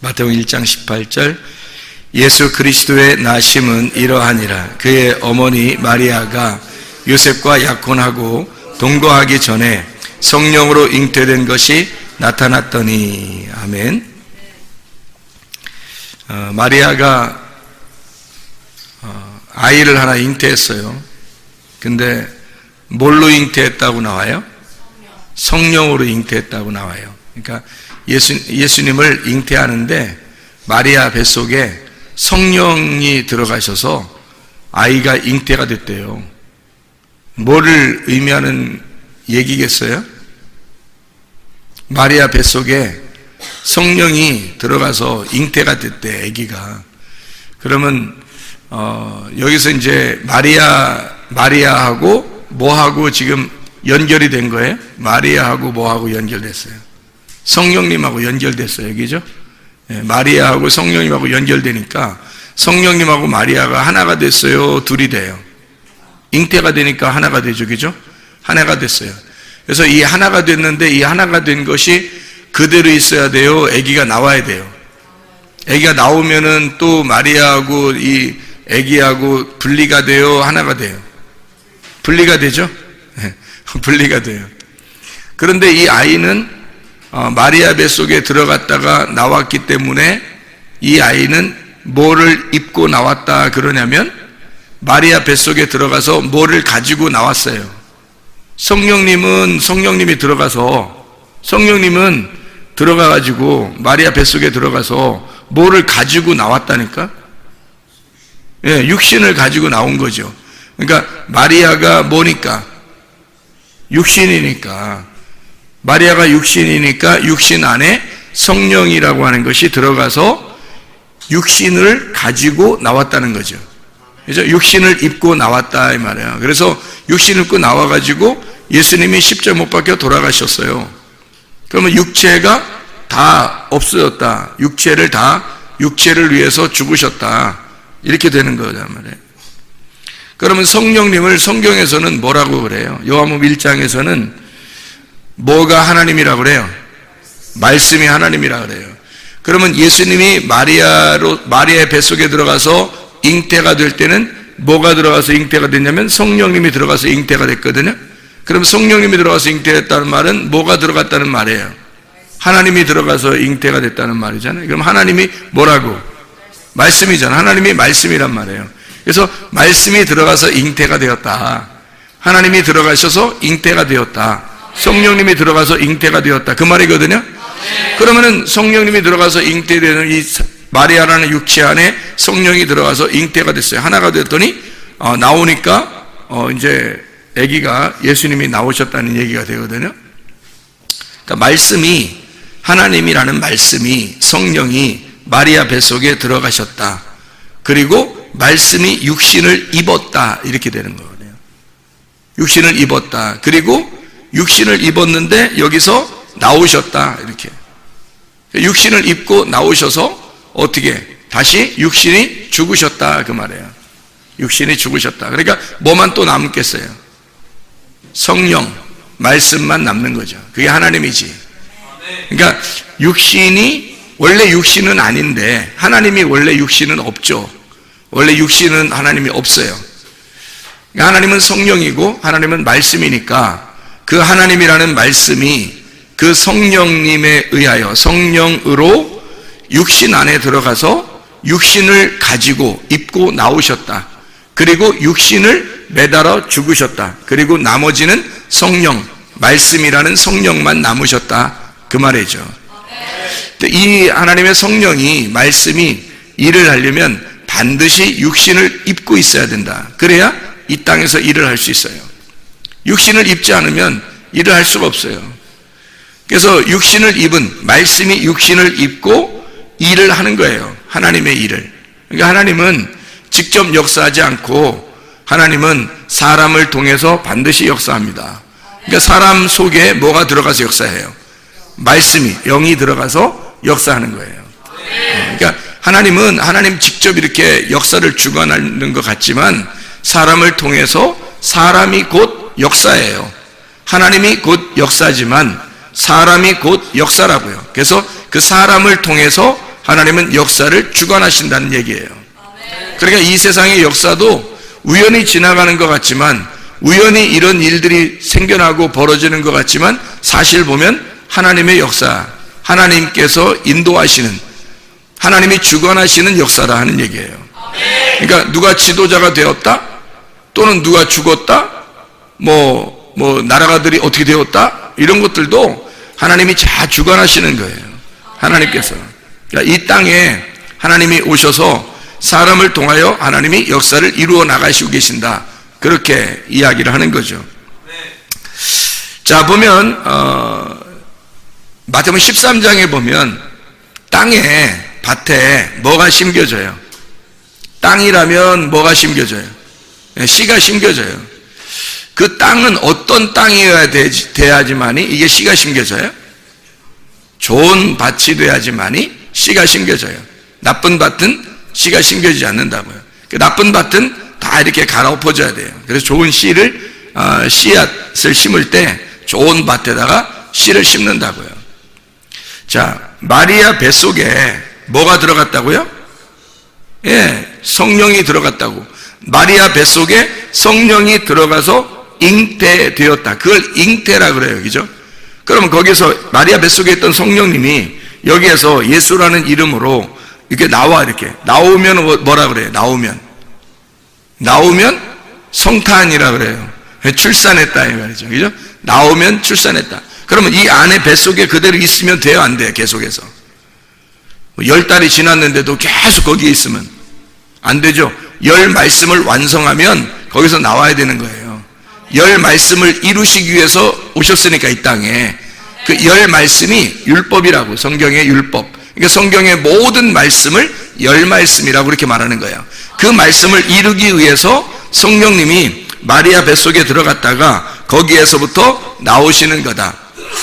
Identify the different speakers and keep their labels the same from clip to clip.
Speaker 1: 마태복음 1장 18절 예수 그리스도의 나심은 이러하니라. 그의 어머니 마리아가 요셉과 약혼하고 동거하기 전에 성령으로 잉태된 것이 나타났더니. 아멘. 마리아가 아이를 하나 잉태했어요. 근데 뭘로 잉태했다고 나와요? 성령으로 잉태했다고 나와요. 그러니까 예수님을 잉태하는데 마리아 뱃속에 성령이 들어가셔서 아이가 잉태가 됐대요. 뭐를 의미하는 얘기겠어요? 마리아 뱃속에 성령이 들어가서 잉태가 됐대, 아기가. 그러면 여기서 이제 마리아하고 뭐하고 지금 연결이 된 거예요? 마리아하고 뭐하고 연결됐어요? 성령님하고 연결됐어요, 그죠? 마리아하고 성령님하고 연결되니까 성령님하고 마리아가 하나가 됐어요, 둘이 돼요? 잉태가 되니까 하나가 되죠, 그죠? 하나가 됐어요. 그래서 이 하나가 됐는데 이 하나가 된 것이 그대로 있어야 돼요? 아기가 나와야 돼요? 아기가 나오면은 또 마리아하고 이 아기하고 분리가 돼요? 하나가 돼요? 분리가 되죠? 분리가 돼요. 그런데 이 아이는 마리아 뱃속에 들어갔다가 나왔기 때문에 이 아이는 뭐를 입고 나왔다 그러냐면 마리아 뱃속에 들어가서 뭐를 가지고 나왔어요? 성령님이 들어가가지고 마리아 뱃속에 들어가서 뭐를 가지고 나왔다니까? 예, 육신을 가지고 나온 거죠. 그러니까 마리아가 뭐니까? 육신이니까. 마리아가 육신이니까 육신 안에 성령이라고 하는 것이 들어가서 육신을 가지고 나왔다는 거죠. 그죠? 육신을 입고 나왔다 이 말이에요. 그래서 육신을 입고 나와가지고 예수님이 십자가 못 박혀 돌아가셨어요. 그러면 육체가 다 없어졌다. 육체를 위해서 죽으셨다. 이렇게 되는 거란 말이에요. 그러면 성령님을 성경에서는 뭐라고 그래요? 요한복음 1장에서는 뭐가 하나님이라고 그래요? 말씀이 하나님이라고 그래요. 그러면 예수님이 마리아의 뱃속에 들어가서 잉태가 될 때는 뭐가 들어가서 잉태가 됐냐면 성령님이 들어가서 잉태가 됐거든요. 그럼 성령님이 들어가서 잉태됐다는 말은 뭐가 들어갔다는 말이에요? 하나님이 들어가서 잉태가 됐다는 말이잖아요. 그럼 하나님이 뭐라고? 말씀이잖아. 하나님이 말씀이란 말이에요. 그래서 말씀이 들어가서 잉태가 되었다. 하나님이 들어가셔서 잉태가 되었다. 성령님이 들어가서 잉태가 되었다. 그 말이거든요. 그러면은 성령님이 들어가서 잉태되는 이 마리아라는 육체 안에 성령이 들어가서 잉태가 됐어요. 하나가 됐더니 나오니까 이제 아기가 예수님이 나오셨다는 얘기가 되거든요. 그러니까 말씀이 하나님이라는 말씀이 성령이 마리아 뱃속에 들어가셨다. 그리고 말씀이 육신을 입었다. 이렇게 되는 거거든요. 육신을 입었다. 그리고 육신을 입었는데 여기서 나오셨다. 이렇게. 육신을 입고 나오셔서 어떻게? 다시 육신이 죽으셨다. 그 말이에요. 육신이 죽으셨다. 그러니까 뭐만 또 남겠어요? 성령, 말씀만 남는 거죠. 그게 하나님이지. 그러니까 원래 육신은 아닌데 하나님이 원래 육신은 없죠. 원래 육신은 하나님이 없어요. 그러니까 하나님은 성령이고 하나님은 말씀이니까 그 하나님이라는 말씀이 그 성령님에 의하여 성령으로 육신 안에 들어가서 육신을 가지고 입고 나오셨다. 그리고 육신을 매달아 죽으셨다. 그리고 나머지는 성령, 말씀이라는 성령만 남으셨다. 그 말이죠. 이 하나님의 성령이, 말씀이 일을 하려면 반드시 육신을 입고 있어야 된다. 그래야 이 땅에서 일을 할 수 있어요. 육신을 입지 않으면 일을 할 수가 없어요. 그래서 육신을 입은, 말씀이 육신을 입고 일을 하는 거예요. 하나님의 일을. 그러니까 하나님은 직접 역사하지 않고 하나님은 사람을 통해서 반드시 역사합니다. 그러니까 사람 속에 뭐가 들어가서 역사해요? 말씀이, 영이 들어가서 역사하는 거예요. 그러니까 하나님은 하나님 직접 이렇게 역사를 주관하는 것 같지만 사람을 통해서 사람이 곧 역사예요. 하나님이 곧 역사지만 사람이 곧 역사라고요. 그래서 그 사람을 통해서 하나님은 역사를 주관하신다는 얘기예요. 그러니까 이 세상의 역사도 우연히 지나가는 것 같지만, 우연히 이런 일들이 생겨나고 벌어지는 것 같지만, 사실 보면 하나님의 역사, 하나님께서 인도하시는, 하나님이 주관하시는 역사다 하는 얘기예요. 그러니까 누가 지도자가 되었다, 또는 누가 죽었다, 나라가들이 어떻게 되었다, 이런 것들도 하나님이 다 주관하시는 거예요. 하나님께서. 그러니까 이 땅에 하나님이 오셔서 사람을 통하여 하나님이 역사를 이루어 나가시고 계신다, 그렇게 이야기를 하는 거죠. 자, 보면 마태복음 13장에 보면 땅에, 밭에 뭐가 심겨져요? 땅이라면 뭐가 심겨져요? 씨가 심겨져요. 그 땅은 어떤 땅이어야 돼야지만이 이게 씨가 심겨져요? 좋은 밭이 돼야지만이 씨가 심겨져요. 나쁜 밭은 씨가 심겨지지 않는다고요. 나쁜 밭은 다 이렇게 갈아엎어져야 돼요. 그래서 좋은 씨를, 씨앗을 심을 때 좋은 밭에다가 씨를 심는다고요. 자, 마리아 뱃속에 뭐가 들어갔다고요? 예, 성령이 들어갔다고. 마리아 뱃속에 성령이 들어가서 잉태되었다. 그걸 잉태라 그래요. 그죠? 그러면 거기서 마리아 뱃속에 있던 성령님이 여기에서 예수라는 이름으로 이렇게 이렇게 나오면 뭐라 그래요? 나오면 성탄이라 그래요. 출산했다 이 말이죠. 그죠? 나오면 출산했다. 그러면 이 안에 뱃속에 그대로 있으면 돼요, 안 돼요? 계속해서 10달이 지났는데도 계속 거기에 있으면 안 되죠. 10 말씀을 완성하면 거기서 나와야 되는 거예요. 10 말씀을 이루시기 위해서 오셨으니까 이 땅에 그 10 말씀이 율법이라고, 성경의 율법. 그러니까 성경의 모든 말씀을 10 말씀이라고 그렇게 말하는 거예요. 그 말씀을 이루기 위해서 성령님이 마리아 뱃속에 들어갔다가 거기에서부터 나오시는 거다.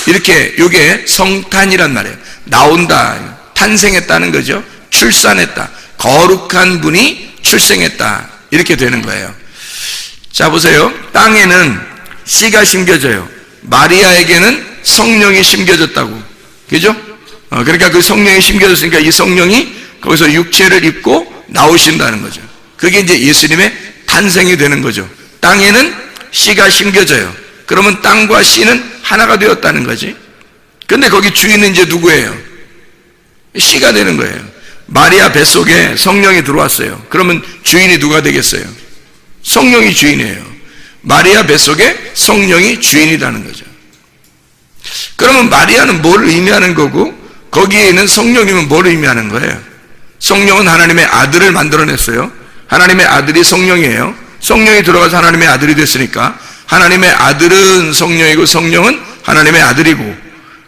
Speaker 1: 이렇게, 이게 성탄이란 말이에요. 나온다, 탄생했다는 거죠. 출산했다, 거룩한 분이 출생했다, 이렇게 되는 거예요. 자, 보세요. 땅에는 씨가 심겨져요. 마리아에게는 성령이 심겨졌다고. 그죠? 그러니까 그 성령이 심겨졌으니까 이 성령이 거기서 육체를 입고 나오신다는 거죠. 그게 이제 예수님의 탄생이 되는 거죠. 땅에는 씨가 심겨져요. 그러면 땅과 씨는 하나가 되었다는 거지. 근데 거기 주인은 이제 누구예요? 씨가 되는 거예요. 마리아 뱃속에 성령이 들어왔어요. 그러면 주인이 누가 되겠어요? 성령이 주인이에요. 마리아 뱃속에 성령이 주인이라는 거죠. 그러면 마리아는 뭘 의미하는 거고, 거기에 있는 성령님은 뭘 의미하는 거예요? 성령은 하나님의 아들을 만들어냈어요. 하나님의 아들이 성령이에요. 성령이 들어가서 하나님의 아들이 됐으니까 하나님의 아들은 성령이고 성령은 하나님의 아들이고,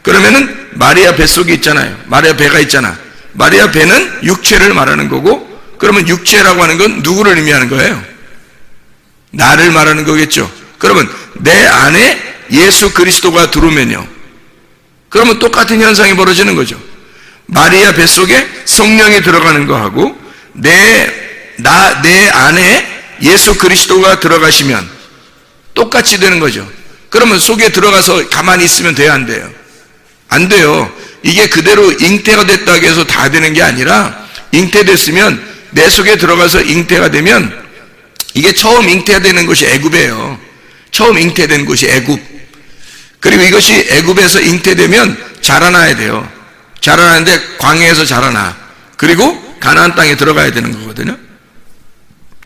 Speaker 1: 그러면은 마리아 뱃속에 있잖아요. 마리아 배가 있잖아. 마리아 배는 육체를 말하는 거고, 그러면 육체라고 하는 건 누구를 의미하는 거예요? 나를 말하는 거겠죠. 그러면 내 안에 예수 그리스도가 들어오면요, 그러면 똑같은 현상이 벌어지는 거죠. 마리아 뱃속에 성령이 들어가는 거하고 내 안에 예수 그리스도가 들어가시면 똑같이 되는 거죠. 그러면 속에 들어가서 가만히 있으면 돼요, 안 돼요? 안 돼요. 이게 그대로 잉태가 됐다고 해서 다 되는 게 아니라, 잉태됐으면 내 속에 들어가서 잉태가 되면, 이게 처음 잉태가 되는 곳이 애굽이에요. 처음 잉태된 곳이 애굽. 그리고 이것이 애굽에서 잉태되면 자라나야 돼요. 자라나는데 광야에서 자라나. 그리고 가나안 땅에 들어가야 되는 거거든요.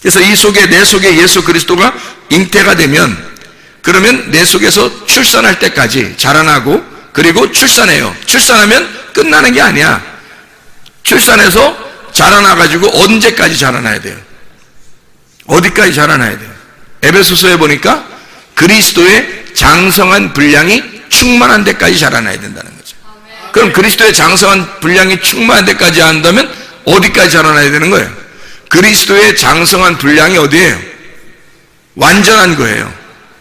Speaker 1: 그래서 이 속에, 내 속에 예수 그리스도가 잉태가 되면, 그러면 내 속에서 출산할 때까지 자라나고, 그리고 출산해요. 출산하면 끝나는 게 아니야. 출산해서 자라나가지고 언제까지 자라나야 돼요? 어디까지 자라나야 돼요? 에베소서에 보니까 그리스도의 장성한 분량이 충만한 데까지 자라나야 된다는 거죠. 그럼 그리스도의 장성한 분량이 충만한 데까지 한다면 어디까지 자라나야 되는 거예요? 그리스도의 장성한 분량이 어디예요? 완전한 거예요.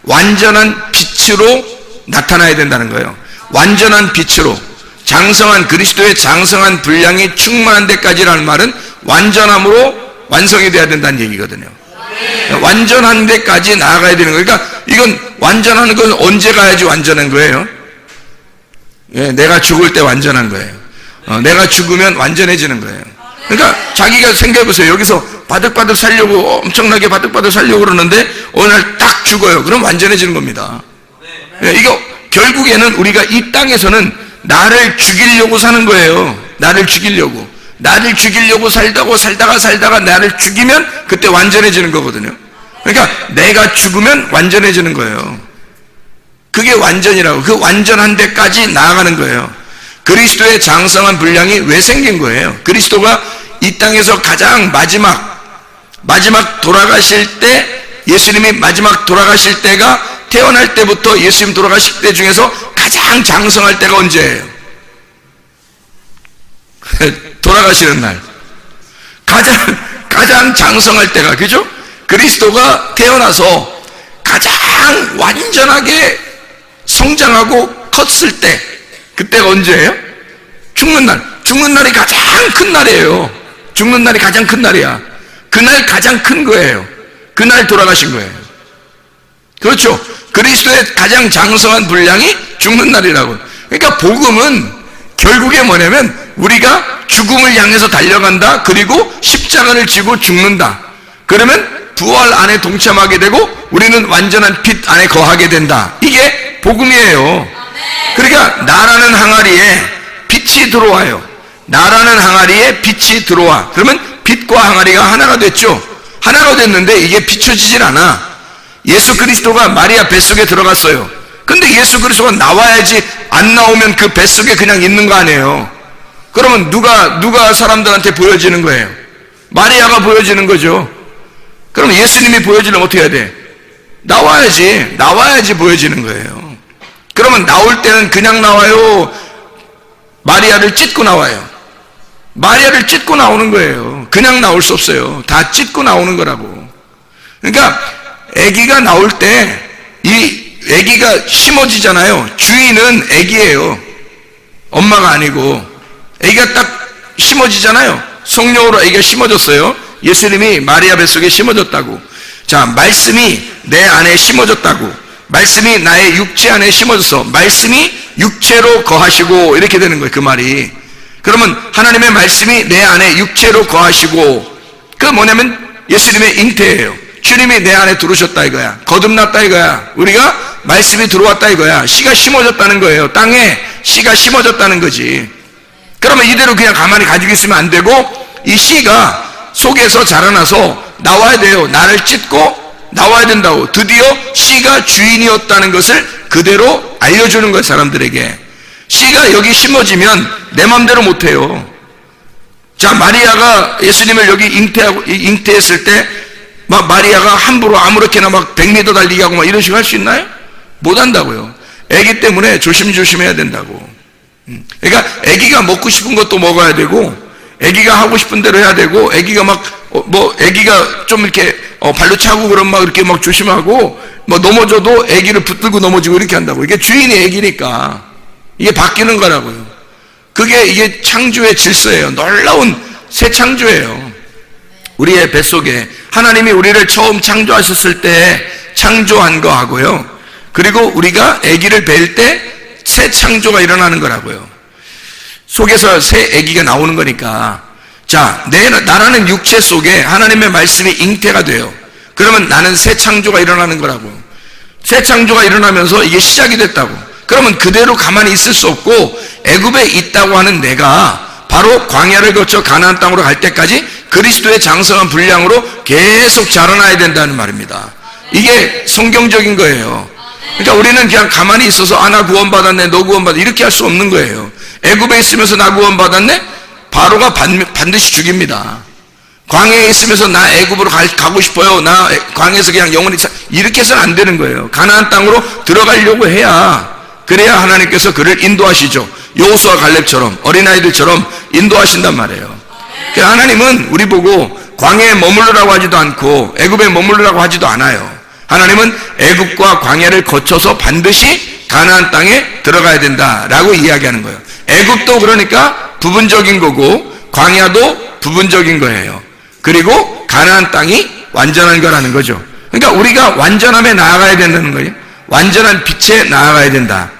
Speaker 1: 완전한 빛으로 나타나야 된다는 거예요. 완전한 빛으로, 장성한, 그리스도의 장성한 분량이 충만한 데까지라는 말은 완전함으로 완성이 돼야 된다는 얘기거든요. 완전한 데까지 나아가야 되는 거예요. 그러니까 이건 완전한 건 언제 가야지 완전한 거예요? 예, 내가 죽을 때 완전한 거예요. 내가 죽으면 완전해지는 거예요. 그러니까 자기가 생각해보세요. 여기서 바득바득 살려고 엄청나게 바득바득 살려고 그러는데 어느 날 딱 죽어요. 그럼 완전해지는 겁니다. 이거 결국에는 우리가 이 땅에서는 나를 죽이려고 사는 거예요. 나를 죽이려고 살다가 나를 죽이면 그때 완전해지는 거거든요. 그러니까 내가 죽으면 완전해지는 거예요. 그게 완전이라고. 그 완전한 데까지 나아가는 거예요. 그리스도의 장성한 분량이 왜 생긴 거예요? 그리스도가 이 땅에서 가장 마지막 돌아가실 때, 예수님이 마지막 돌아가실 때가 태어날 때부터 예수님 돌아가실 때 중에서 가장 장성할 때가 언제예요? 돌아가시는 날. 가장 장성할 때가, 그죠? 그리스도가 태어나서 가장 완전하게 성장하고 컸을 때, 그때가 언제예요? 죽는 날. 죽는 날이 가장 큰 날이에요. 죽는 날이 가장 큰 날이야. 그날 가장 큰 거예요. 그날 돌아가신 거예요. 그렇죠? 그리스도의 가장 장성한 분량이 죽는 날이라고. 그러니까 복음은 결국에 뭐냐면 우리가 죽음을 향해서 달려간다. 그리고 십자가를 지고 죽는다. 그러면 부활 안에 동참하게 되고 우리는 완전한 빛 안에 거하게 된다. 이게 복음이에요. 그러니까 나라는 항아리에 빛이 들어와요. 나라는 항아리에 빛이 들어와. 그러면 빛과 항아리가 하나가 됐죠. 하나가 됐는데 이게 비춰지질 않아. 예수 그리스도가 마리아 뱃속에 들어갔어요. 근데 예수 그리스도가 나와야지. 안 나오면 그 뱃속에 그냥 있는 거 아니에요. 그러면 누가 사람들한테 보여지는 거예요? 마리아가 보여지는 거죠. 그럼 예수님이 보여지려면 어떻게 해야 돼? 나와야지 보여지는 거예요. 그러면 나올 때는 그냥 나와요? 마리아를 찢고 나와요? 마리아를 찢고 나오는 거예요. 그냥 나올 수 없어요. 다 찢고 나오는 거라고. 그러니까 아기가 나올 때 이 아기가 심어지잖아요. 주인은 아기예요. 엄마가 아니고. 아기가 딱 심어지잖아요. 성령으로 아기가 심어졌어요. 예수님이 마리아 뱃속에 심어졌다고. 자, 말씀이 내 안에 심어졌다고. 말씀이 나의 육체 안에 심어져서 말씀이 육체로 거하시고 이렇게 되는 거예요. 그 말이. 그러면 하나님의 말씀이 내 안에 육체로 거하시고, 그 뭐냐면 예수님의 잉태예요. 주님이 내 안에 들어오셨다 이거야. 거듭났다 이거야. 우리가 말씀이 들어왔다 이거야. 씨가 심어졌다는 거예요. 땅에 씨가 심어졌다는 거지. 그러면 이대로 그냥 가만히 가지고 있으면 안 되고 이 씨가 속에서 자라나서 나와야 돼요. 나를 찢고 나와야 된다고. 드디어 씨가 주인이었다는 것을 그대로 알려주는 거예요. 사람들에게. 씨가 여기 심어지면 내 맘대로 못해요. 자, 마리아가 예수님을 여기 잉태했을 때 막 마리아가 함부로 아무렇게나 막 100m 달리기 하고 막 이런 식으로 할 수 있나요? 못한다고요. 아기 때문에 조심해야 된다고. 그러니까 아기가 먹고 싶은 것도 먹어야 되고, 아기가 하고 싶은 대로 해야 되고, 아기가 아기가 좀 이렇게 발로 차고 그러면 막 이렇게 막 조심하고, 뭐 넘어져도 아기를 붙들고 넘어지고 이렇게 한다고. 이게 주인이 아기니까 이게 바뀌는 거라고요. 이게 창조의 질서예요. 놀라운 새 창조예요. 우리의 뱃속에 하나님이 우리를 처음 창조하셨을 때 창조한 거하고요. 그리고 우리가 아기를 뵐 때 새 창조가 일어나는 거라고요. 속에서 새 아기가 나오는 거니까. 자, 나라는 육체 속에 하나님의 말씀이 잉태가 돼요. 그러면 나는 새 창조가 일어나는 거라고요. 새 창조가 일어나면서 이게 시작이 됐다고. 그러면 그대로 가만히 있을 수 없고 애굽에 있다고 하는 내가 바로 광야를 거쳐 가나안 땅으로 갈 때까지 그리스도의 장성한 분량으로 계속 자라나야 된다는 말입니다. 이게 성경적인 거예요. 그러니까 우리는 그냥 가만히 있어서 나 구원받았네, 너 구원받았네 이렇게 할 수 없는 거예요. 애굽에 있으면서 나 구원받았네? 바로가 반드시 죽입니다. 광야에 있으면서 나 애굽으로 가고 싶어요. 나 광야에서 그냥 영원히 이렇게 해서는 안 되는 거예요. 가나안 땅으로 들어가려고 해야, 그래야 하나님께서 그를 인도하시죠. 여호수아 갈렙처럼 어린아이들처럼 인도하신단 말이에요. 그러니까 하나님은 우리 보고 광야에 머무르라고 하지도 않고 애굽에 머무르라고 하지도 않아요. 하나님은 애굽과 광야를 거쳐서 반드시 가나안 땅에 들어가야 된다라고 이야기하는 거예요. 애굽도 그러니까 부분적인 거고 광야도 부분적인 거예요. 그리고 가나안 땅이 완전한 거라는 거죠. 그러니까 우리가 완전함에 나아가야 된다는 거예요. 완전한 빛에 나아가야 된다.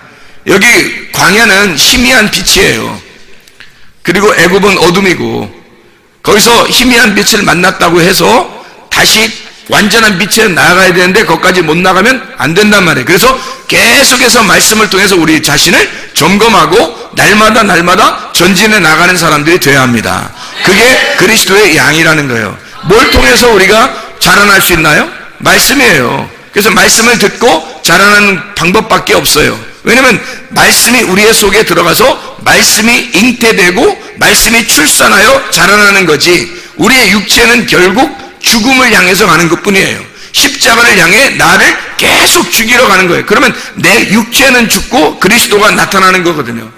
Speaker 1: 여기 광야는 희미한 빛이에요. 그리고 애굽은 어둠이고, 거기서 희미한 빛을 만났다고 해서 다시 완전한 빛에 나아가야 되는데 거기까지 못 나가면 안 된단 말이에요. 그래서 계속해서 말씀을 통해서 우리 자신을 점검하고 날마다 전진해 나가는 사람들이 되어야 합니다. 그게 그리스도의 양이라는 거예요. 뭘 통해서 우리가 자라날 수 있나요? 말씀이에요. 그래서 말씀을 듣고 자라나는 방법밖에 없어요. 왜냐하면 말씀이 우리의 속에 들어가서 말씀이 잉태되고 말씀이 출산하여 자라나는 거지, 우리의 육체는 결국 죽음을 향해서 가는 것뿐이에요. 십자가를 향해 나를 계속 죽이러 가는 거예요. 그러면 내 육체는 죽고 그리스도가 나타나는 거거든요.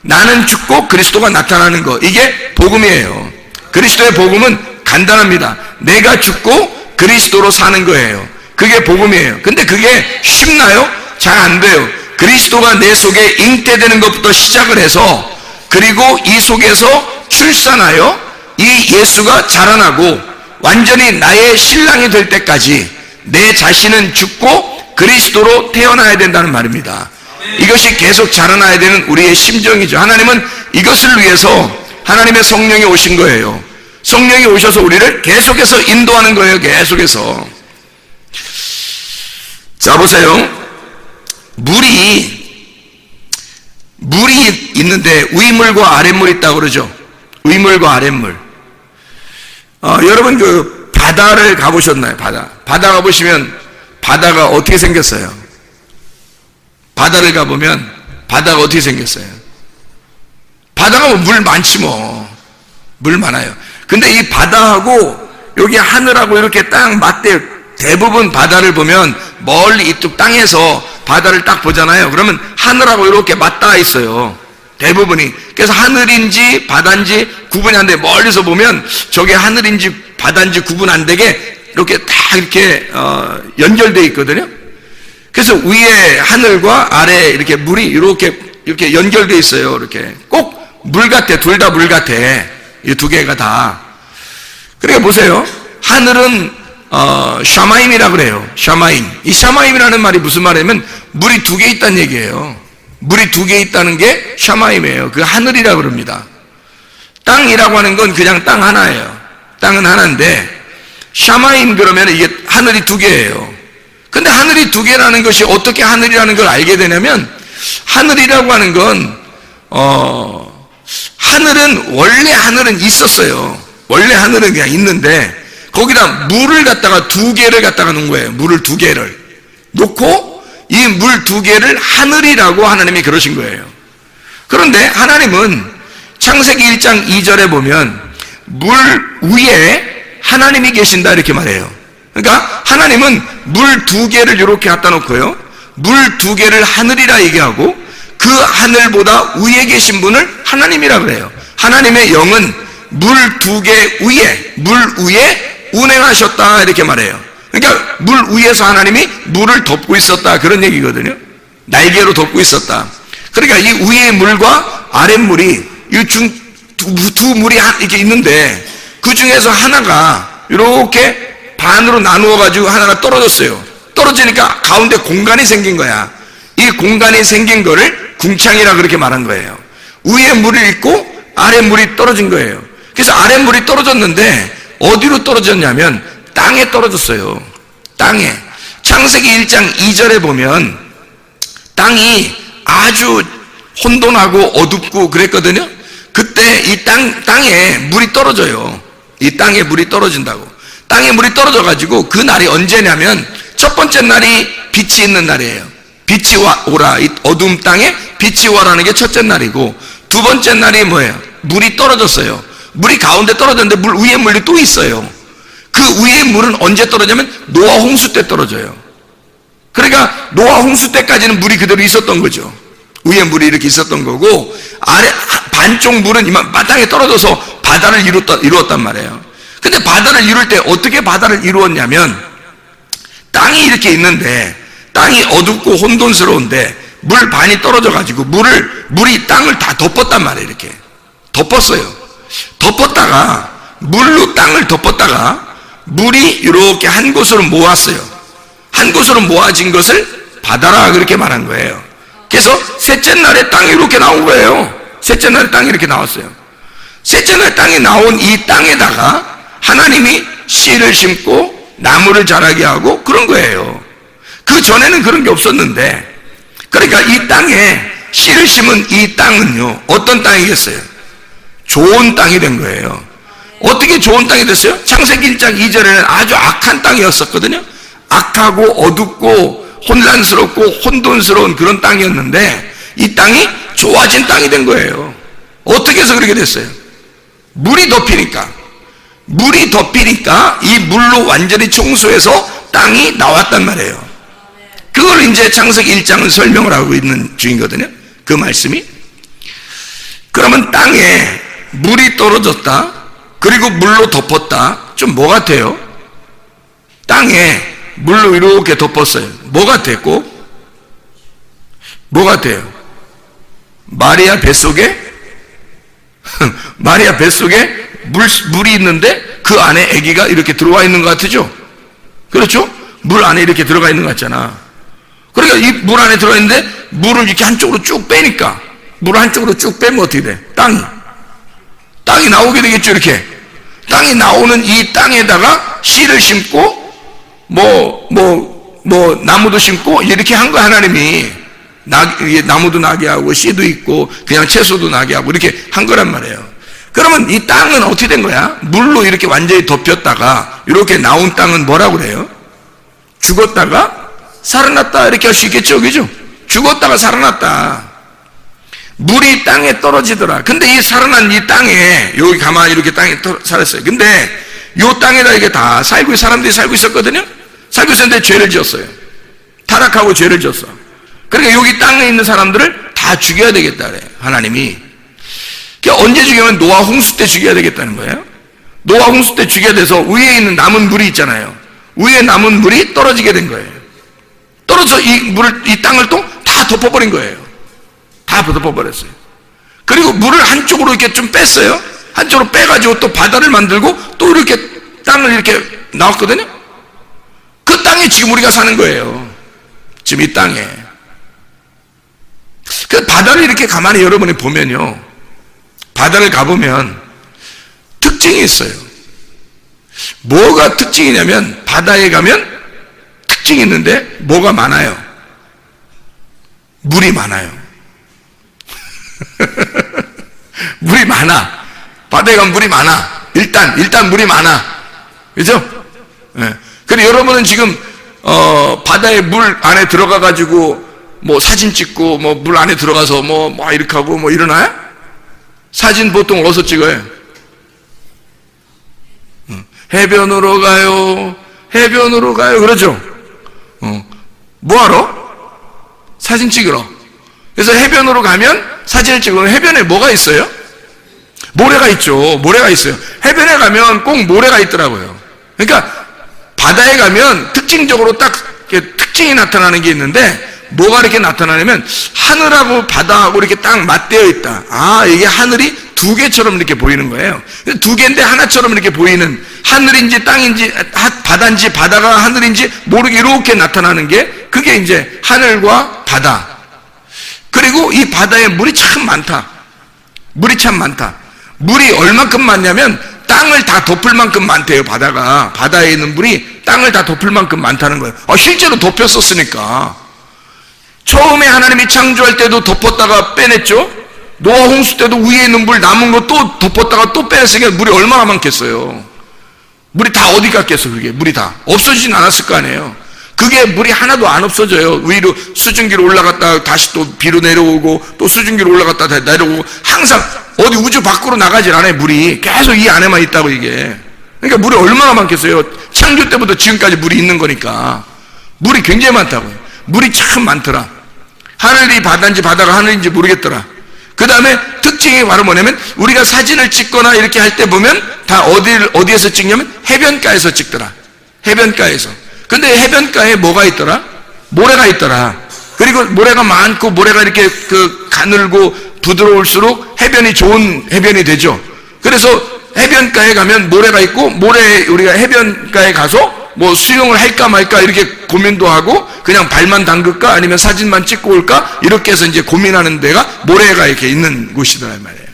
Speaker 1: 나는 죽고 그리스도가 나타나는 거, 이게 복음이에요. 그리스도의 복음은 간단합니다. 내가 죽고 그리스도로 사는 거예요. 그게 복음이에요. 근데 그게 쉽나요? 잘 안 돼요. 그리스도가 내 속에 잉태되는 것부터 시작을 해서, 그리고 이 속에서 출산하여 이 예수가 자라나고 완전히 나의 신랑이 될 때까지 내 자신은 죽고 그리스도로 태어나야 된다는 말입니다. 이것이 계속 자라나야 되는 우리의 심정이죠. 하나님은 이것을 위해서 하나님의 성령이 오신 거예요. 성령이 오셔서 우리를 계속해서 인도하는 거예요. 계속해서. 자, 보세요. 물이 있는데 위물과 아랫물이 있다고 그러죠. 위물과 아랫물. 여러분 그 바다를 가보셨나요? 바다 가보시면 바다가 어떻게 생겼어요? 바다를 가보면 바다가 어떻게 생겼어요? 바다가 뭐 물 많지 뭐. 물 많아요. 근데 이 바다하고 여기 하늘하고 이렇게 딱 맞대요. 대부분 바다를 보면 멀리 이쪽 땅에서 바다를 딱 보잖아요. 그러면 하늘하고 이렇게 맞닿아 있어요. 대부분이. 그래서 하늘인지 바다인지 구분이 안 돼. 멀리서 보면 저게 하늘인지 바다인지 구분 안 되게 이렇게 딱 이렇게 연결되어 있거든요. 그래서 위에 하늘과 아래 이렇게 물이 이렇게 연결되어 있어요. 이렇게 꼭 물 같아. 둘 다 물 같아. 이 두 개가 다. 그러니까 보세요. 하늘은 샤마임이라 그래요. 샤마임. 이 샤마임이라는 말이 무슨 말이냐면 물이 두 개 있다는 얘기예요. 물이 두 개 있다는 게 샤마임이에요. 그 하늘이라 그럽니다. 땅이라고 하는 건 그냥 땅 하나예요. 땅은 하나인데 샤마임 그러면 이게 하늘이 두 개예요. 근데 하늘이 두 개라는 것이 어떻게 하늘이라는 걸 알게 되냐면, 하늘이라고 하는 건 원래 하늘은 있었어요. 원래 하늘은 그냥 있는데 거기다 물을 갖다가 두 개를 갖다가 놓은 거예요. 물을 두 개를 놓고 이 물 두 개를 하늘이라고 하나님이 그러신 거예요. 그런데 하나님은 창세기 1장 2절에 보면 물 위에 하나님이 계신다 이렇게 말해요. 그러니까 하나님은 물 두 개를 이렇게 갖다 놓고요, 물 두 개를 하늘이라 얘기하고 그 하늘보다 위에 계신 분을 하나님이라 그래요. 하나님의 영은 물 두 개 위에, 물 위에 운행하셨다 이렇게 말해요. 그러니까 물 위에서 하나님이 물을 덮고 있었다 그런 얘기거든요. 날개로 덮고 있었다. 그러니까 이 위의 물과 아랫물이 두 물이 이렇게 있는데 그 중에서 하나가 이렇게 반으로 나누어 가지고 하나가 떨어졌어요. 떨어지니까 가운데 공간이 생긴 거야. 이 공간이 생긴 거를 궁창이라 그렇게 말한 거예요. 위에 물이 있고 아래 물이 떨어진 거예요. 그래서 아래 물이 떨어졌는데 어디로 떨어졌냐면 땅에 떨어졌어요. 땅에. 창세기 1장 2절에 보면 땅이 아주 혼돈하고 어둡고 그랬거든요. 그때 이 땅에 물이 떨어져요. 이 땅에 물이 떨어진다고. 땅에 물이 떨어져 가지고 그 날이 언제냐면 첫 번째 날이 빛이 있는 날이에요. 빛이 오라. 이 어두운 땅에 빛이 오라는 게 첫째 날이고, 두 번째 날이 뭐예요? 물이 떨어졌어요. 물이 가운데 떨어졌는데 물 위에 물이 또 있어요. 그 위에 물은 언제 떨어지냐면 노아 홍수 때 떨어져요. 그러니까 노아 홍수 때까지는 물이 그대로 있었던 거죠. 위에 물이 이렇게 있었던 거고, 아래 반쪽 물은 이만 바닥에 떨어져서 바다를 이루었단 말이에요. 근데 바다를 이룰 때 어떻게 바다를 이루었냐면, 땅이 이렇게 있는데 땅이 어둡고 혼돈스러운데 물 반이 떨어져 가지고 물이 땅을 다 덮었단 말이에요. 이렇게 덮었어요. 덮었다가 물로 땅을 덮었다가 물이 이렇게 한 곳으로 모았어요. 한 곳으로 모아진 것을 바다라 그렇게 말한 거예요. 그래서 셋째 날에 땅이 이렇게 나온 거예요. 셋째 날에 땅이 이렇게 나왔어요. 셋째 날 땅에 나온 이 땅에다가 하나님이 씨를 심고 나무를 자라게 하고 그런 거예요. 그 전에는 그런 게 없었는데, 그러니까 이 땅에 씨를 심은 이 땅은요, 어떤 땅이겠어요? 좋은 땅이 된 거예요. 어떻게 좋은 땅이 됐어요? 창세기 1장 2절에는 아주 악한 땅이었었거든요. 악하고 어둡고 혼란스럽고 혼돈스러운 그런 땅이었는데 이 땅이 좋아진 땅이 된 거예요. 어떻게 해서 그렇게 됐어요? 물이 덮이니까 이 물로 완전히 청소해서 땅이 나왔단 말이에요. 그걸 이제 창세기 1장은 설명을 하고 있는 중이거든요. 그 말씀이. 그러면 땅에 물이 떨어졌다, 그리고 물로 덮었다. 좀 뭐 같아요? 땅에 물로 이렇게 덮었어요. 뭐 같았고? 뭐 같아요? 마리아 뱃속에 마리아 뱃속에 물이 있는데 그 안에 아기가 이렇게 들어와 있는 것 같죠? 그렇죠? 물 안에 이렇게 들어가 있는 것 같잖아. 그러니까 이 물 안에 들어가 있는데 물을 이렇게 한쪽으로 쭉 빼니까, 물을 한쪽으로 쭉 빼면 어떻게 돼? 땅이 나오게 되겠죠. 이렇게 땅이 나오는 이 땅에다가 씨를 심고 나무도 심고 이렇게 한 거야. 하나님이 나무도 나게 하고 씨도 있고 그냥 채소도 나게 하고 이렇게 한 거란 말이에요. 그러면 이 땅은 어떻게 된 거야? 물로 이렇게 완전히 덮였다가 이렇게 나온 땅은 뭐라고 그래요? 죽었다가 살아났다, 이렇게 할 수 있겠죠, 그죠? 죽었다가 살아났다. 물이 땅에 떨어지더라. 근데 이 살아난 이 땅에, 여기 가만히 이렇게 땅에 살았어요. 근데 이 땅에다 이게 다 사람들이 살고 있었거든요? 살고 있었는데 죄를 지었어요. 타락하고 죄를 지었어. 그러니까 여기 땅에 있는 사람들을 다 죽여야 되겠다 그래요, 하나님이. 그러니까 언제 죽이면 노아 홍수 때 죽여야 되겠다는 거예요. 노아 홍수 때 죽여야 돼서 위에 있는 남은 물이 있잖아요. 위에 남은 물이 떨어지게 된 거예요. 떨어져서 이 땅을 또 다 덮어버린 거예요. 다 덮어버렸어요. 그리고 물을 한쪽으로 이렇게 좀 뺐어요. 한쪽으로 빼가지고 또 바다를 만들고 또 이렇게 땅을 이렇게 나왔거든요. 그 땅에 지금 우리가 사는 거예요. 지금 이 땅에. 그 바다를 이렇게 가만히 여러분이 보면요, 바다를 가보면 특징이 있어요. 뭐가 특징이냐면, 바다에 가면 특징이 있는데 뭐가 많아요? 물이 많아요. 물이 많아. 바다에 가면 물이 많아. 일단 물이 많아. 그죠? 네. 그리고 여러분은 지금 바다에 물 안에 들어가 가지고 뭐 사진 찍고 뭐 물 안에 들어가서 뭐 이렇게 하고 뭐 일어나요? 사진 보통 어디서 찍어요? 해변으로 가요. 그러죠? 뭐하러? 사진 찍으러. 그래서 해변으로 가면 사진을 찍으면 해변에 뭐가 있어요? 모래가 있죠. 모래가 있어요. 해변에 가면 꼭 모래가 있더라고요. 그러니까 바다에 가면 특징적으로 딱 특징이 나타나는 게 있는데, 뭐가 이렇게 나타나냐면 하늘하고 바다하고 이렇게 딱 맞대어 있다. 아, 이게 하늘이 두 개처럼 이렇게 보이는 거예요. 두 개인데 하나처럼 이렇게 보이는, 하늘인지 땅인지 바다인지 바다가 하늘인지 모르게 이렇게 나타나는 게, 그게 이제 하늘과 바다. 그리고 이 바다에 물이 참 많다. 물이 얼만큼 많냐면 땅을 다 덮을 만큼 많대요. 바다에 있는 물이 땅을 다 덮을 만큼 많다는 거예요. 실제로 덮였었으니까. 처음에 하나님이 창조할 때도 덮었다가 빼냈죠. 노아 홍수 때도 위에 있는 물 남은 거 또 덮었다가 또 빼냈으니까 물이 얼마나 많겠어요. 물이 다 어디 갔겠어. 그게 물이 다 없어지진 않았을 거 아니에요. 그게 물이 하나도 안 없어져요. 위로 수증기로 올라갔다 다시 또 비로 내려오고, 또 수증기로 올라갔다 다시 내려오고, 항상 어디 우주 밖으로 나가질 않아요. 물이 계속 이 안에만 있다고. 이게 그러니까 물이 얼마나 많겠어요. 창조 때부터 지금까지 물이 있는 거니까. 물이 굉장히 많다고요. 물이 참 많더라. 하늘이 바다인지 바다가 하늘인지 모르겠더라. 그 다음에 특징이 바로 뭐냐면, 우리가 사진을 찍거나 이렇게 할 때 보면 다 어디에서 찍냐면 해변가에서 찍더라. 해변가에서. 근데 해변가에 뭐가 있더라? 모래가 있더라. 그리고 모래가 많고 모래가 이렇게 가늘고 부드러울수록 해변이 좋은 해변이 되죠. 그래서 해변가에 가면 모래가 있고, 우리가 해변가에 가서 뭐 수영을 할까 말까 이렇게 고민도 하고, 그냥 발만 담글까 아니면 사진만 찍고 올까, 이렇게 해서 이제 고민하는 데가 모래가 이렇게 있는 곳이더란 말이에요.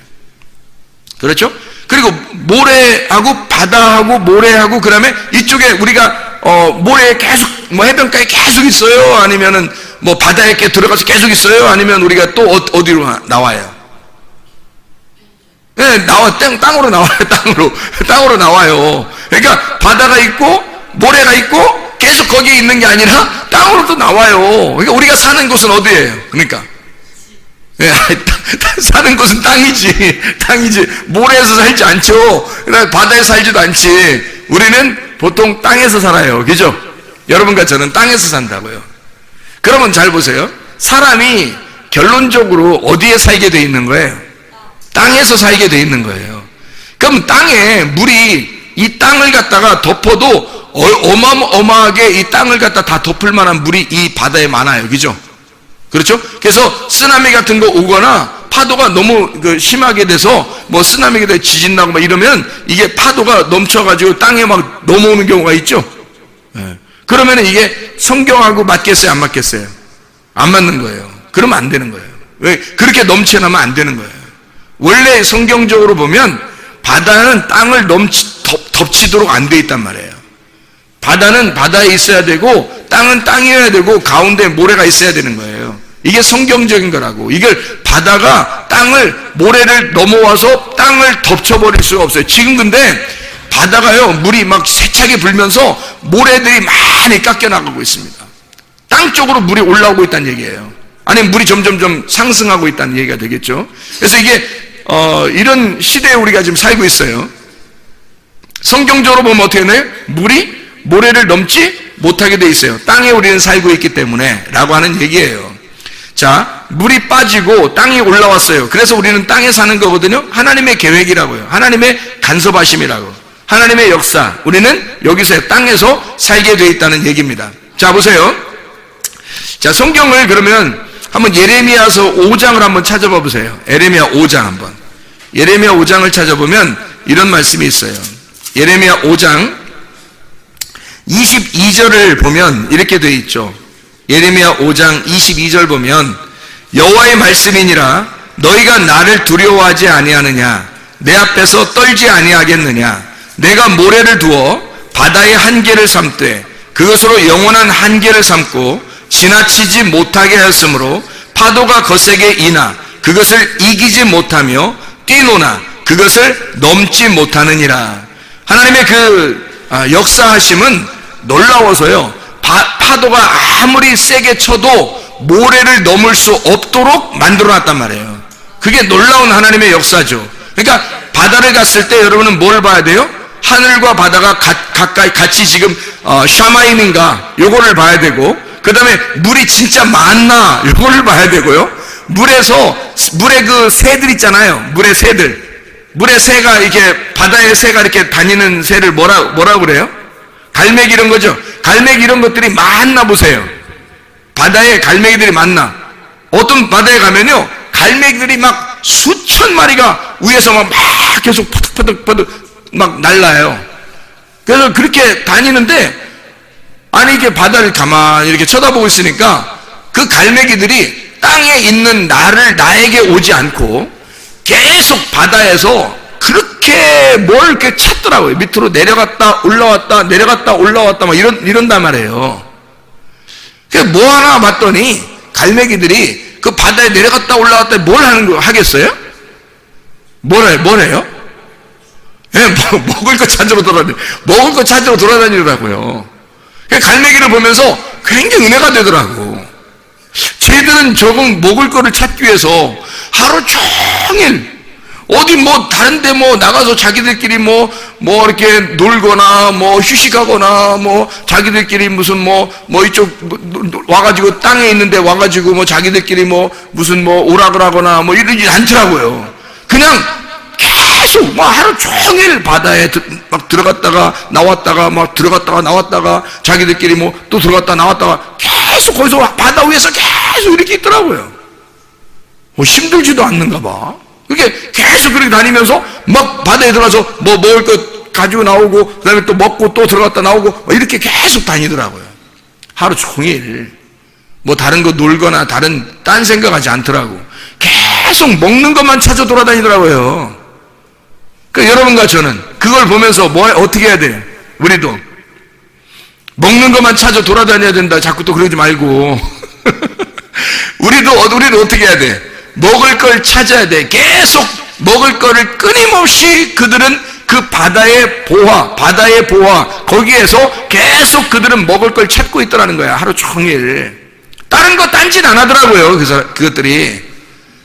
Speaker 1: 그렇죠? 그리고 모래하고 바다하고 모래하고 그다음에 이쪽에 우리가 모래에 계속 뭐 해변가에 계속 있어요? 아니면은 뭐 바다에 들어가서 계속 있어요? 아니면 우리가 또 어디로 나와요? 네, 땅으로 나와요. 땅으로 나와요. 그러니까 바다가 있고 모래가 있고 계속 거기에 있는 게 아니라 땅으로 또 나와요. 그러니까 우리가 사는 곳은 어디예요? 그러니까 네, 사는 곳은 땅이지. 모래에서 살지 않죠. 그다음에 바다에서 살지도 않지. 우리는 보통 땅에서 살아요. 그죠? 여러분과 저는 땅에서 산다고요. 그러면 잘 보세요. 사람이 결론적으로 어디에 살게 돼 있는 거예요? 땅에서 살게 돼 있는 거예요. 그럼 땅에 물이 이 땅을 갖다가 덮어도 어마어마하게 이 땅을 갖다 다 덮을 만한 물이 이 바다에 많아요. 그죠? 그렇죠? 그래서 쓰나미 같은 거 오거나 파도가 너무 심하게 돼서 뭐 쓰나미가 돼 지진 나고 막 이러면 이게 파도가 넘쳐가지고 땅에 막 넘어오는 경우가 있죠? 네. 그러면 이게 성경하고 맞겠어요? 안 맞겠어요? 안 맞는 거예요. 그러면 안 되는 거예요. 왜? 그렇게 넘쳐나면 안 되는 거예요. 원래 성경적으로 보면 바다는 땅을 덮치도록 안 돼 있단 말이에요. 바다는 바다에 있어야 되고 땅은 땅이어야 되고 가운데 모래가 있어야 되는 거예요. 이게 성경적인 거라고. 이걸 바다가 모래를 넘어와서 땅을 덮쳐버릴 수가 없어요. 지금 근데 바다가요, 물이 막 세차게 불면서 모래들이 많이 깎여나가고 있습니다. 땅 쪽으로 물이 올라오고 있다는 얘기예요. 아니면 물이 점점 상승하고 있다는 얘기가 되겠죠. 그래서 이게 이런 시대에 우리가 지금 살고 있어요. 성경적으로 보면 어떻게 되나요? 물이 모래를 넘지 못하게 돼 있어요. 땅에 우리는 살고 있기 때문에 라고 하는 얘기예요. 자, 물이 빠지고 땅이 올라왔어요. 그래서 우리는 땅에 사는 거거든요. 하나님의 계획이라고요. 하나님의 간섭하심이라고. 하나님의 역사. 우리는 여기서 땅에서 살게 돼 있다는 얘기입니다. 자, 보세요. 자, 성경을 그러면 한번 예레미야서 5장을 한번 찾아봐 보세요. 예레미야 5장 한번. 예레미야 5장을 찾아보면 이런 말씀이 있어요. 예레미야 5장 22절을 보면 이렇게 되어 있죠. 예레미야 5장 22절 보면 여호와의 말씀이니라 너희가 나를 두려워하지 아니하느냐 내 앞에서 떨지 아니하겠느냐 내가 모래를 두어 바다의 한계를 삼되 그것으로 영원한 한계를 삼고 지나치지 못하게 하였으므로 파도가 거세게 이나 그것을 이기지 못하며 뛰노나 그것을 넘지 못하느니라. 하나님의 역사하심은 놀라워서요. 파도가 아무리 세게 쳐도 모래를 넘을 수 없도록 만들어놨단 말이에요. 그게 놀라운 하나님의 역사죠. 그러니까 바다를 갔을 때 여러분은 뭘 봐야 돼요? 하늘과 바다가 가까이 같이 지금 샤마임인가 요거를 봐야 되고, 그 다음에 물이 진짜 많나 요거를 봐야 되고요. 물에 그 새들 있잖아요. 물의 새가 이렇게 바다의 새가 이렇게 다니는 새를 뭐라고 그래요? 갈매기 이런 거죠. 갈매기 이런 것들이 많나 보세요. 바다에 갈매기들이 많나? 어떤 바다에 가면요 갈매기들이 막 수천 마리가 위에서 막 계속 퍼득퍼득 막 날라요. 그래서 그렇게 다니는데, 아니 이게 바다를 가만히 이렇게 쳐다보고 있으니까 그 갈매기들이 땅에 있는 나에게 오지 않고 계속 바다에서 그렇게 뭘 이렇게 찾더라고요. 밑으로 내려갔다 올라왔다 내려갔다 올라왔다 막 이런단 말이에요. 그래서 뭐 하나 봤더니 갈매기들이 그 바다에 내려갔다 올라왔다 뭘 하겠어요? 뭘 해요? 예, 먹을 거 찾으러 돌아다니더라고요. 갈매기를 보면서 굉장히 은혜가 되더라고. 쟤들은 저건 먹을 거를 찾기 위해서 하루 종일 어디 다른데 나가서 자기들끼리 이렇게 놀거나 휴식하거나 자기들끼리 무슨 이쪽 와가지고 땅에 있는데 와가지고 자기들끼리 무슨 오락을 하거나 이러지 않더라고요. 그냥 계속 하루 종일 바다에 막 들어갔다가 나왔다가 들어갔다가 나왔다가 자기들끼리 또 들어갔다 나왔다가 계속 거기서 바다 위에서 계속 이렇게 있더라고요. 힘들지도 않는가 봐. 그게 계속 그렇게 다니면서 막 바다에 들어가서 먹을 거 가지고 나오고 그 다음에 또 먹고 또 들어갔다 나오고 이렇게 계속 다니더라고요. 하루 종일 다른 거 놀거나 딴 생각하지 않더라고. 계속 먹는 것만 찾아 돌아다니더라고요. 여러분과 저는 그걸 보면서 어떻게 해야 돼요? 우리도 먹는 것만 찾아 돌아다녀야 된다. 자꾸 또 그러지 말고 우리도 어떻게 해야 돼? 먹을 걸 찾아야 돼. 계속 먹을 거를 끊임없이 그들은 그 바다의 보화 거기에서 계속 그들은 먹을 걸 찾고 있더라는 거야. 하루 종일. 다른 거 딴짓 안 하더라고요. 그것들이.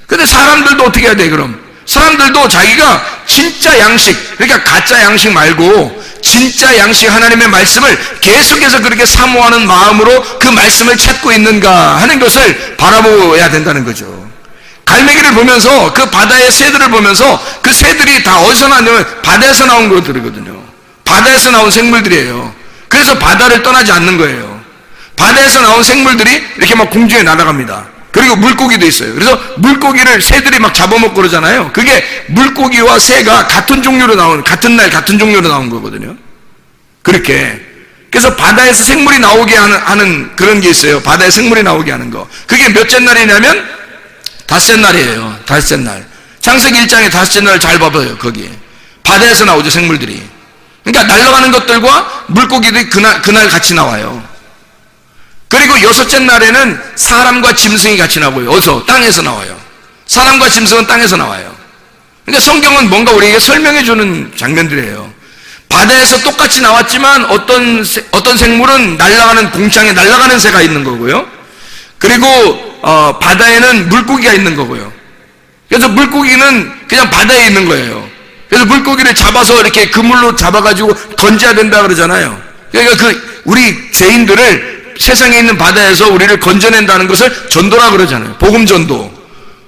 Speaker 1: 근데 사람들도 어떻게 해야 돼, 그럼? 사람들도 자기가 진짜 양식, 그러니까 가짜 양식 말고 진짜 양식 하나님의 말씀을 계속해서 그렇게 사모하는 마음으로 그 말씀을 찾고 있는가 하는 것을 바라보아야 된다는 거죠. 갈매기를 보면서 그 바다의 새들을 보면서 그 새들이 다 어디서 나냐면 바다에서 나온 것들이거든요. 바다에서 나온 생물들이에요. 그래서 바다를 떠나지 않는 거예요. 바다에서 나온 생물들이 이렇게 막 공중에 날아갑니다. 그리고 물고기도 있어요. 그래서 물고기를 새들이 막 잡아먹고 그러잖아요. 그게 물고기와 새가 같은 종류로 나오는, 같은 날 같은 종류로 나온 거거든요. 그렇게. 그래서 바다에서 생물이 나오게 하는 그런 게 있어요. 바다에 생물이 나오게 하는 거. 그게 몇째 날이냐면 닷새 날이에요. 닷새 날. 창세기 1장에 닷새 날 잘 봐봐요. 거기 바다에서 나오죠, 생물들이. 그러니까 날아가는 것들과 물고기들이 그날 같이 나와요. 그리고 여섯째 날에는 사람과 짐승이 같이 나오고요. 어디서? 땅에서 나와요. 사람과 짐승은 땅에서 나와요. 그러니까 성경은 뭔가 우리에게 설명해 주는 장면들이에요. 바다에서 똑같이 나왔지만 어떤 생물은 날아가는, 공창에 날아가는 새가 있는 거고요. 그리고 바다에는 물고기가 있는 거고요. 그래서 물고기는 그냥 바다에 있는 거예요. 그래서 물고기를 잡아서 이렇게 그물로 잡아가지고 건져야 된다 그러잖아요. 그러니까 우리 죄인들을 세상에 있는 바다에서 우리를 건져낸다는 것을 전도라 그러잖아요. 복음 전도.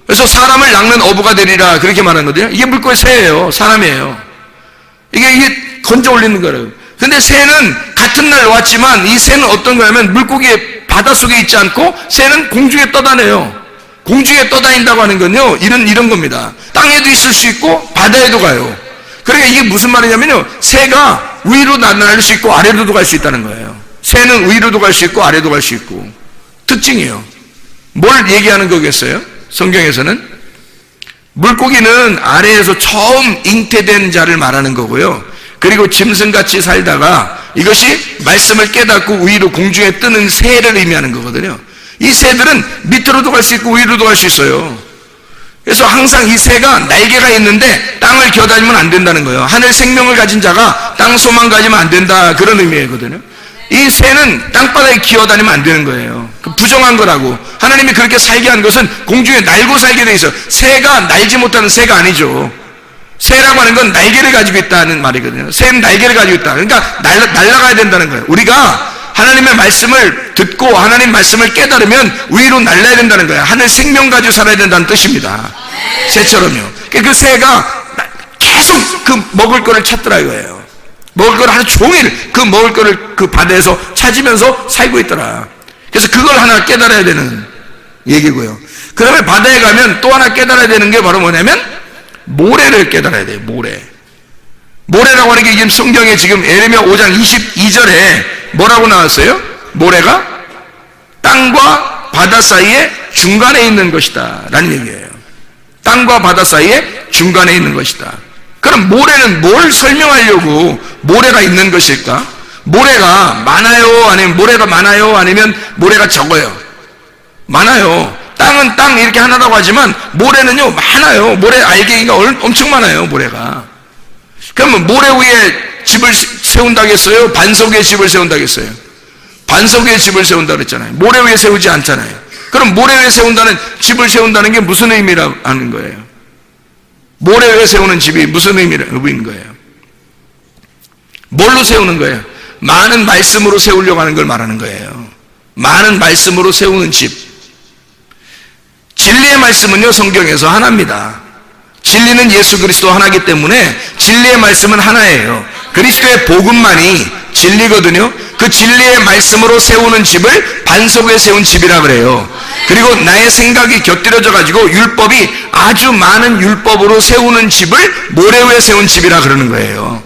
Speaker 1: 그래서 사람을 낚는 어부가 되리라 그렇게 말하는 거거든요. 이게 물고기 새예요. 사람이에요. 이게 건져 올리는 거예요. 근데 새는 같은 날 왔지만 이 새는 어떤 거냐면 물고기의 바닷속에 있지 않고 새는 공중에 떠다녀요. 공중에 떠다닌다고 하는 건요, 이런 겁니다. 땅에도 있을 수 있고 바다에도 가요. 그러니까 이게 무슨 말이냐면요, 새가 위로 날릴 수 있고 아래로도 갈 수 있다는 거예요. 새는 위로도 갈 수 있고 아래도 갈 수 있고. 특징이에요. 뭘 얘기하는 거겠어요? 성경에서는 물고기는 아래에서 처음 잉태된 자를 말하는 거고요. 그리고 짐승같이 살다가 이것이 말씀을 깨닫고 위로 공중에 뜨는 새를 의미하는 거거든요. 이 새들은 밑으로도 갈 수 있고 위로도 갈 수 있어요. 그래서 항상 이 새가 날개가 있는데 땅을 기어다니면 안 된다는 거예요. 하늘 생명을 가진 자가 땅 소망 가지면 안 된다, 그런 의미거든요. 이 새는 땅바닥에 기어다니면 안 되는 거예요. 부정한 거라고. 하나님이 그렇게 살게 한 것은 공중에 날고 살게 돼 있어요. 새가 날지 못하는 새가 아니죠. 새라고 하는 건 날개를 가지고 있다는 말이거든요. 새는 날개를 가지고 있다. 그러니까 날아가야 된다는 거예요. 우리가 하나님의 말씀을 듣고 하나님 말씀을 깨달으면 위로 날아야 된다는 거예요. 하늘 생명 가지고 살아야 된다는 뜻입니다. 새처럼요. 그 새가 계속 그 먹을 거를 찾더라 이거예요. 먹을 거를 하루 종일 그 먹을 거를 그 바다에서 찾으면서 살고 있더라. 그래서 그걸 하나 깨달아야 되는 얘기고요. 그 다음에 바다에 가면 또 하나 깨달아야 되는 게 바로 뭐냐면 모래를 깨달아야 돼요. 모래라고 하는 게 지금 성경에 지금 예레미야 5장 22절에 뭐라고 나왔어요? 모래가 땅과 바다 사이에 중간에 있는 것이다 라는 얘기예요. 땅과 바다 사이에 중간에 있는 것이다. 그럼 모래는 뭘 설명하려고 모래가 있는 것일까? 모래가 많아요? 아니면 모래가 많아요? 아니면 모래가 적어요? 많아요. 땅은 땅 이렇게 하나라고 하지만 모래는요 많아요. 모래 알갱이가 엄청 많아요. 모래가. 그러면 모래 위에 집을 세운다겠어요? 반석 위에 집을 세운다겠어요? 반석 위에 집을 세운다 그랬잖아요. 모래 위에 세우지 않잖아요. 그럼 모래 위에 집을 세운다는 게 무슨 의미라고 하는 거예요? 모래 위에 세우는 집이 무슨 의미인 거예요? 뭘로 세우는 거예요? 많은 말씀으로 세우려고 하는 걸 말하는 거예요. 많은 말씀으로 세우는 집. 진리의 말씀은요 성경에서 하나입니다. 진리는 예수 그리스도 하나이기 때문에 진리의 말씀은 하나예요. 그리스도의 복음만이 진리거든요. 그 진리의 말씀으로 세우는 집을 반석 위에 세운 집이라 그래요. 그리고 나의 생각이 곁들여져 가지고 율법이 아주 많은 율법으로 세우는 집을 모래 위에 세운 집이라 그러는 거예요.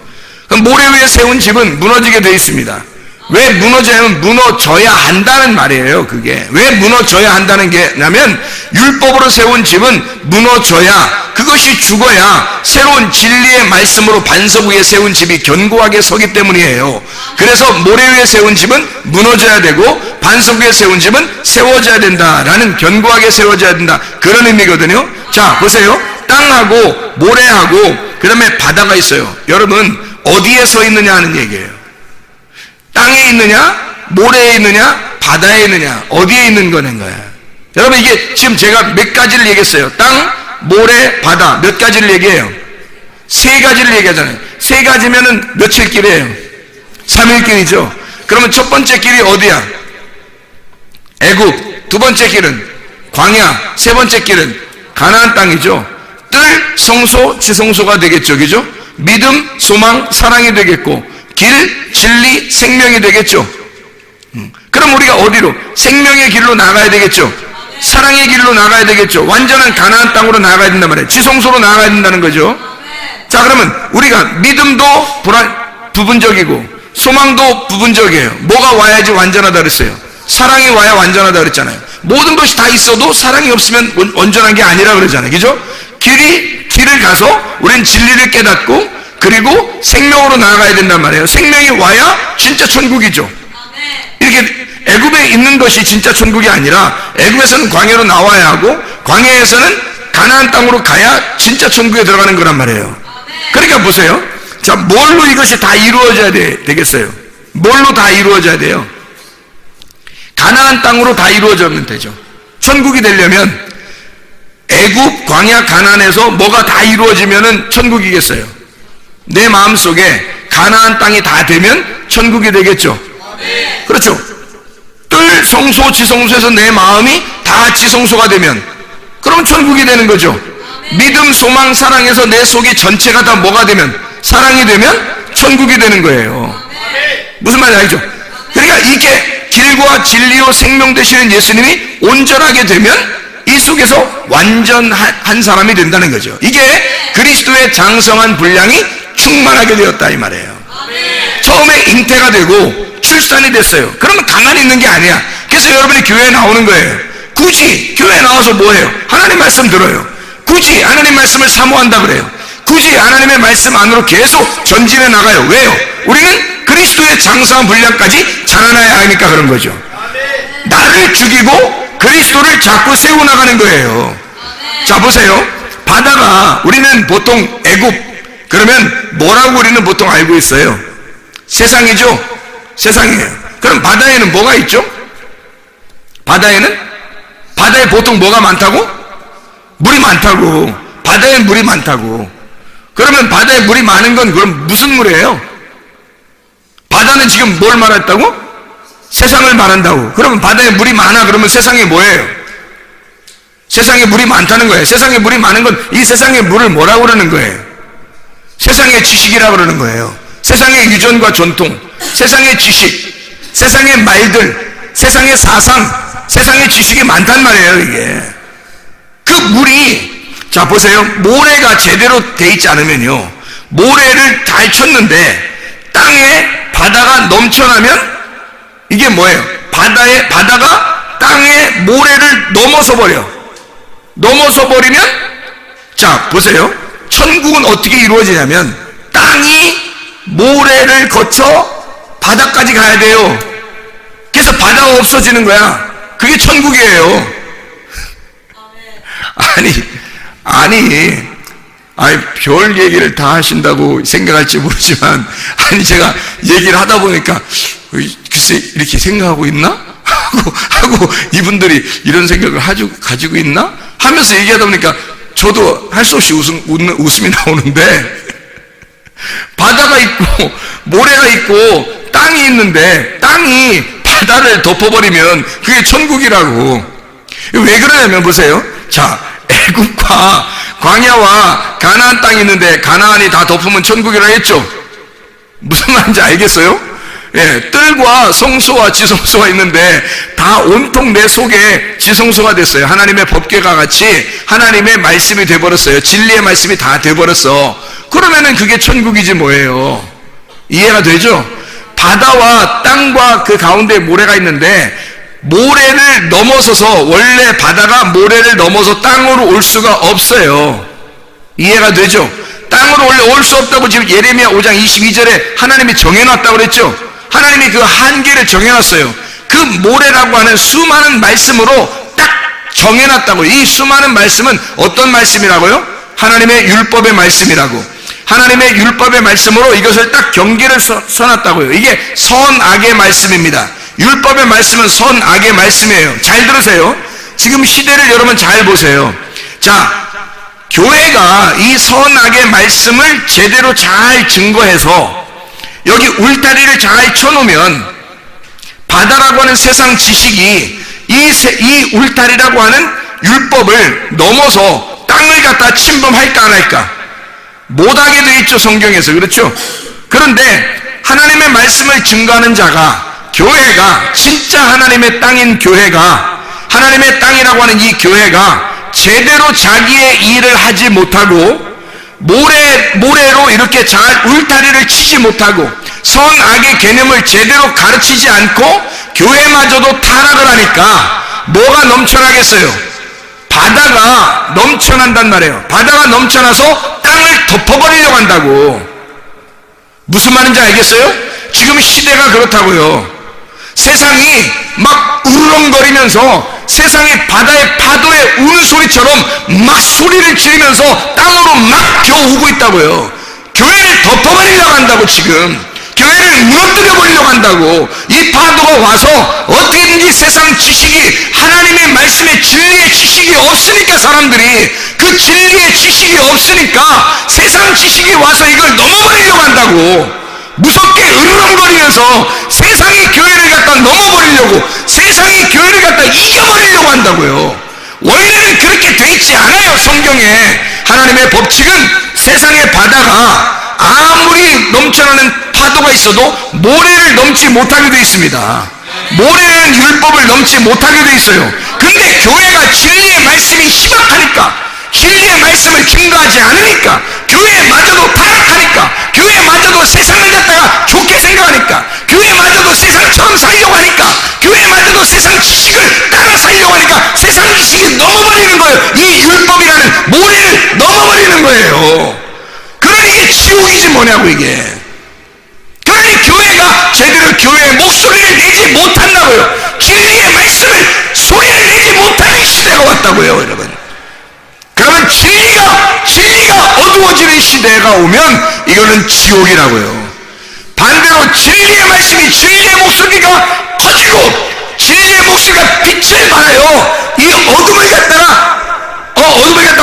Speaker 1: 그럼 모래 위에 세운 집은 무너지게 되어 있습니다. 왜 무너져야면 무너져야 한다는 말이에요. 그게 왜 무너져야 한다는 게냐면 율법으로 세운 집은 무너져야, 그것이 죽어야 새로운 진리의 말씀으로 반석 위에 세운 집이 견고하게 서기 때문이에요. 그래서 모래 위에 세운 집은 무너져야 되고 반석 위에 세운 집은 세워져야 된다라는, 견고하게 세워져야 된다, 그런 의미거든요. 자, 보세요. 땅하고 모래하고 그 다음에 바다가 있어요. 여러분, 어디에 서 있느냐 하는 얘기예요. 땅에 있느냐, 모래에 있느냐, 바다에 있느냐, 어디에 있는 거는 거야. 여러분, 이게 지금 제가 몇 가지를 얘기했어요. 땅, 모래, 바다. 몇 가지를 얘기해요? 세 가지를 얘기하잖아요. 세 가지면은 며칠 길이에요? 3일 길이죠. 그러면 첫 번째 길이 어디야? 애굽. 두 번째 길은 광야. 세 번째 길은 가나안 땅이죠. 뜰, 성소, 지성소가 되겠죠. 그죠? 믿음, 소망, 사랑이 되겠고, 길, 진리, 생명이 되겠죠. 그럼 우리가 어디로? 생명의 길로 나가야 되겠죠. 사랑의 길로 나가야 되겠죠. 완전한 가나안 땅으로 나가야 된단 말이에요. 지성소로 나가야 된다는 거죠. 자, 그러면 우리가 믿음도 부분적이고 소망도 부분적이에요. 뭐가 와야지 완전하다 그랬어요? 사랑이 와야 완전하다 그랬잖아요. 모든 것이 다 있어도 사랑이 없으면 온전한 게 아니라 그러잖아요. 그죠? 길을 가서 우리는 진리를 깨닫고 그리고 생명으로 나아가야 된단 말이에요. 생명이 와야 진짜 천국이죠. 이렇게 애굽에 있는 것이 진짜 천국이 아니라 애굽에서는 광야로 나와야 하고 광야에서는 가나안 땅으로 가야 진짜 천국에 들어가는 거란 말이에요. 그러니까 보세요. 자, 뭘로 이것이 다 이루어져야 되겠어요? 뭘로 다 이루어져야 돼요? 가나안 땅으로 다 이루어지면 되죠. 천국이 되려면 애굽, 광야, 가나안에서 뭐가 다 이루어지면은 천국이겠어요? 내 마음속에 가나안 땅이 다 되면 천국이 되겠죠. 그렇죠. 뜰, 성소, 지성소에서 내 마음이 다 지성소가 되면 그럼 천국이 되는 거죠. 믿음, 소망, 사랑에서 내 속이 전체가 다 뭐가 되면, 사랑이 되면 천국이 되는 거예요. 무슨 말인지 알죠? 그러니까 이게 길과 진리요 생명 되시는 예수님이 온전하게 되면 이 속에서 완전한 사람이 된다는 거죠. 이게 그리스도의 장성한 분량이 충만하게 되었다 이 말이에요. 처음에 잉태가 되고 출산이 됐어요. 그러면 가만히 있는 게 아니야. 그래서 여러분이 교회에 나오는 거예요. 굳이 교회에 나와서 뭐해요? 하나님 말씀 들어요. 굳이 하나님 말씀을 사모한다 그래요. 굳이 하나님의 말씀 안으로 계속 전진해 나가요. 왜요? 우리는 그리스도의 장성한 분량까지 자라나야 하니까 그런 거죠. 나를 죽이고 그리스도를 자꾸 세워나가는 거예요. 자, 보세요. 바다가 우리는 보통 애굽 그러면 뭐라고 우리는 보통 알고 있어요? 세상이죠? 세상이에요. 그럼 바다에는 뭐가 있죠? 바다에 보통 뭐가 많다고? 물이 많다고. 바다에 물이 많다고. 그러면 바다에 물이 많은 건 그럼 무슨 물이에요? 바다는 지금 뭘 말했다고? 세상을 말한다고. 그러면 바다에 물이 많아 그러면 세상이 뭐예요? 세상에 물이 많다는 거예요. 세상에 물이 많은 건 이 세상의 물을 뭐라고 그러는 거예요? 세상의 지식이라고 그러는 거예요. 세상의 유전과 전통, 세상의 지식, 세상의 말들, 세상의 사상, 세상의 지식이 많단 말이에요. 이게 그 물이, 자 보세요. 모래가 제대로 돼 있지 않으면요, 모래를 잘 쳤는데 땅에 바다가 넘쳐나면 이게 뭐예요? 바다가 땅에 모래를 넘어서 버리면, 자 보세요. 천국은 어떻게 이루어지냐면 땅이 모래를 거쳐 바다까지 가야 돼요. 그래서 바다가 없어지는 거야. 그게 천국이에요. 아니 별 얘기를 다 하신다고 생각할지 모르지만, 아니 제가 얘기를 하다 보니까 글쎄 이렇게 생각하고 있나? 하고 이분들이 이런 생각을 가지고 있나? 하면서 얘기하다 보니까 저도 할 수 없이 웃음이 나오는데, 바다가 있고 모래가 있고 땅이 있는데 땅이 바다를 덮어버리면 그게 천국이라고. 왜 그러냐면 보세요. 자, 애굽과 광야와 가나안 땅이 있는데 가나안이 다 덮으면 천국이라 했죠. 무슨 말인지 알겠어요? 예, 뜰과 성소와 지성소가 있는데 다 온통 내 속에 지성소가 됐어요. 하나님의 법궤가 같이 하나님의 말씀이 돼버렸어요. 진리의 말씀이 다 돼버렸어. 그러면은 그게 천국이지 뭐예요. 이해가 되죠? 바다와 땅과 그 가운데 모래가 있는데 모래를 넘어서서 원래 바다가 모래를 넘어서 땅으로 올 수가 없어요. 이해가 되죠? 땅으로 원래 올 수 없다고 지금 예레미야 5장 22절에 하나님이 정해놨다고 그랬죠? 하나님이 그 한계를 정해놨어요. 그 모래라고 하는 수많은 말씀으로 딱 정해놨다고. 이 수많은 말씀은 어떤 말씀이라고요? 하나님의 율법의 말씀이라고. 하나님의 율법의 말씀으로 이것을 딱 경계를 써놨다고요. 이게 선악의 말씀입니다. 율법의 말씀은 선악의 말씀이에요. 잘 들으세요. 지금 시대를 여러분 잘 보세요. 자, 교회가 이 선악의 말씀을 제대로 잘 증거해서 여기 울타리를 잘 쳐놓으면 바다라고 하는 세상 지식이 이 울타리라고 하는 율법을 넘어서 땅을 갖다 침범할까 안 할까? 못하게 되어 있죠, 성경에서. 그렇죠? 그런데 하나님의 말씀을 증거하는 자가, 교회가, 진짜 하나님의 땅인 교회가, 하나님의 땅이라고 하는 이 교회가 제대로 자기의 일을 하지 못하고 모래로 이렇게 잘 울타리를 치지 못하고 선악의 개념을 제대로 가르치지 않고 교회마저도 타락을 하니까 뭐가 넘쳐나겠어요? 바다가 넘쳐난단 말이에요. 바다가 넘쳐나서 땅을 덮어버리려고 한다고. 무슨 말인지 알겠어요? 지금 시대가 그렇다고요. 세상이 막 우르렁거리면서 세상이 바다의 파도에 우는 소리처럼 막 소리를 지르면서 땅으로 막 겨우고 있다고요. 교회를 덮어버리려고 한다고. 지금 교회를 무너뜨려 버리려고 한다고. 이 파도가 와서 어떻게든지 세상 지식이, 하나님의 말씀의 진리의 지식이 없으니까, 사람들이 그 진리의 지식이 없으니까 세상 지식이 와서 이걸 넘어버리려고 한다고. 무섭게 으르렁거리면서 세상의 교회를 갖다 넘어버리려고, 세상의 교회를 갖다 이겨버리려고 한다고요. 원래는 그렇게 돼 있지 않아요. 성경에 하나님의 법칙은 세상의 바다가 아무리 넘쳐나는 파도가 있어도 모래를 넘지 못하게 되어 있습니다. 모래는 율법을 넘지 못하게 되어 있어요. 근데 교회가 진리의 말씀이 희박하니까, 진리의 말씀을 증거하지 않으니까, 교회마저도 타락하니까, 교회마저도 세상을 갖다가 좋게 생각하니까, 교회마저도 세상처럼 살려고 하니까, 교회마저도 세상 지식을 따라 살려고 하니까 세상 지식이 넘어버리는 거예요. 이 율법이라는 모래를 넘어버리는 거예요. 그러니 이게 지옥이지 뭐냐고. 이게 그러니 교회가 제대로 교회의 목소리를 내지 못한다고요. 진리의 말씀을 소리를 내지 못하는 시대가 왔다고요, 여러분. 그러면 진리가 어두워지는 시대가 오면 이거는 지옥이라고요. 반대로 진리의 말씀이, 진리의 목소리가 커지고 진리의 목소리가 빛을 발하여 이 어둠을 갖다가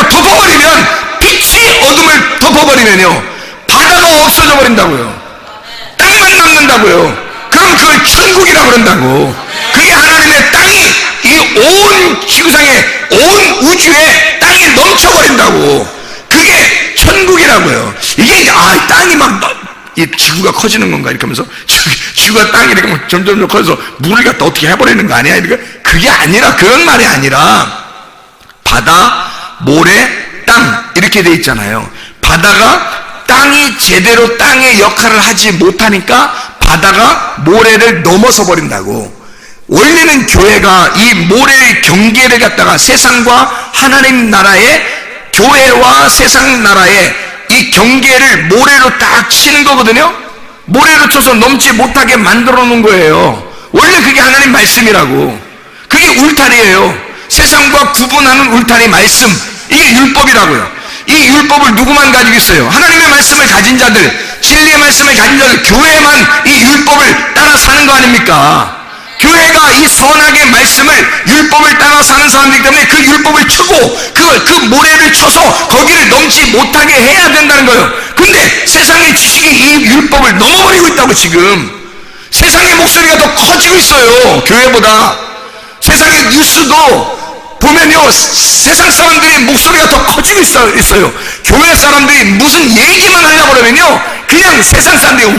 Speaker 1: 덮어버리면, 빛이 어둠을 덮어버리면요, 바다가 없어져 버린다고요. 땅만 남는다고요. 그럼 그걸 천국이라고 그런다고. 그게 하나님의 땅이 이 온 지구상에, 온 우주에 땅이 넘쳐버린다고. 그게 천국이라고요. 이게 땅이 이 지구가 커지는 건가 이렇게 하면서 지구가 땅이 이렇게 점점 커져서 물을 갖다 어떻게 해버리는 거 아니야? 이렇게. 그게 아니라, 그런 말이 아니라 바다, 모래, 땅 이렇게 돼 있잖아요. 바다가 땅이 제대로 땅의 역할을 하지 못하니까 바다가 모래를 넘어서 버린다고. 원래는 교회가 이 모래의 경계를 갖다가 세상과 하나님 나라의, 교회와 세상 나라의 이 경계를 모래로 딱 치는 거거든요. 모래로 쳐서 넘지 못하게 만들어 놓은 거예요. 원래 그게 하나님 말씀이라고. 그게 울타리예요. 세상과 구분하는 울타리 말씀, 이게 율법이라고요. 이 율법을 누구만 가지고 있어요? 하나님의 말씀을 가진 자들, 진리의 말씀을 가진 자들, 교회만 이 율법을 따라 사는 거 아닙니까? 교회가 이 선악의 말씀을, 율법을 따라 사는 사람이기 때문에 그 율법을 치고 그 모래를 쳐서 거기를 넘지 못하게 해야 된다는 거예요. 근데 세상의 지식이 이 율법을 넘어버리고 있다고. 지금 세상의 목소리가 더 커지고 있어요, 교회보다. 세상의 뉴스도 보면요, 세상 사람들의 목소리가 더 커지고 있어요. 교회 사람들이 무슨 얘기만 하려고 그러면요, 그냥 세상 사람들이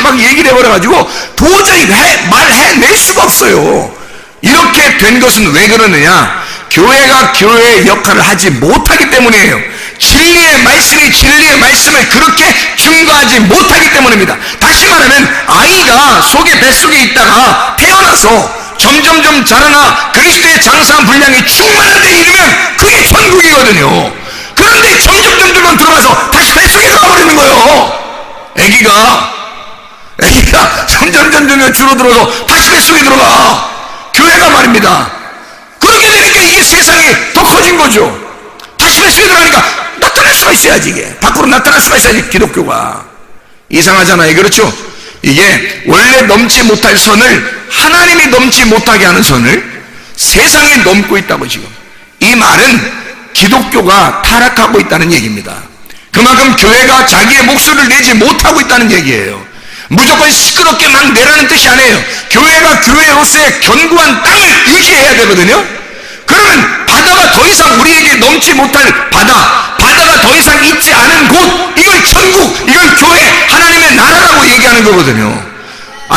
Speaker 1: 막 얘기를 해버려가지고 도저히 말해낼 수가 없어요. 이렇게 된 것은 왜 그러느냐? 교회가 교회의 역할을 하지 못하기 때문이에요. 진리의 말씀을 그렇게 증거하지 못하기 때문입니다. 다시 말하면 아이가 뱃속에 있다가 태어나서 점점점 자라나 그리스도의 장성한 분량이 충만한 데 이르면 그게 천국이거든요. 그런데 점점점 들어가서 다시 뱃속에 들어가 버리는 거예요. 애기가 점점점 줄어들어서 다시 뱃속에 들어가. 교회가 말입니다. 그렇게 되니까 이게 세상이 더 커진 거죠. 다시 뱃속에 들어가니까 나타날 수가 있어야지. 이게 밖으로 나타날 수가 있어야지. 기독교가 이상하잖아요. 그렇죠? 이게 원래 넘지 못할 선을 하나님이 넘지 못하게 하는 선을 세상이 넘고 있다고. 지금 이 말은 기독교가 타락하고 있다는 얘기입니다. 그만큼 교회가 자기의 목소리를 내지 못하고 있다는 얘기예요. 무조건 시끄럽게 막 내라는 뜻이 아니에요. 교회가 교회로서의 견고한 땅을 유지해야 되거든요. 그러면 바다가 더 이상 우리에게 넘지 못할 바다가 더 이상 있지 않은 곳, 이걸 천국, 이걸 교회, 하나님의 나라라고 얘기하는 거거든요.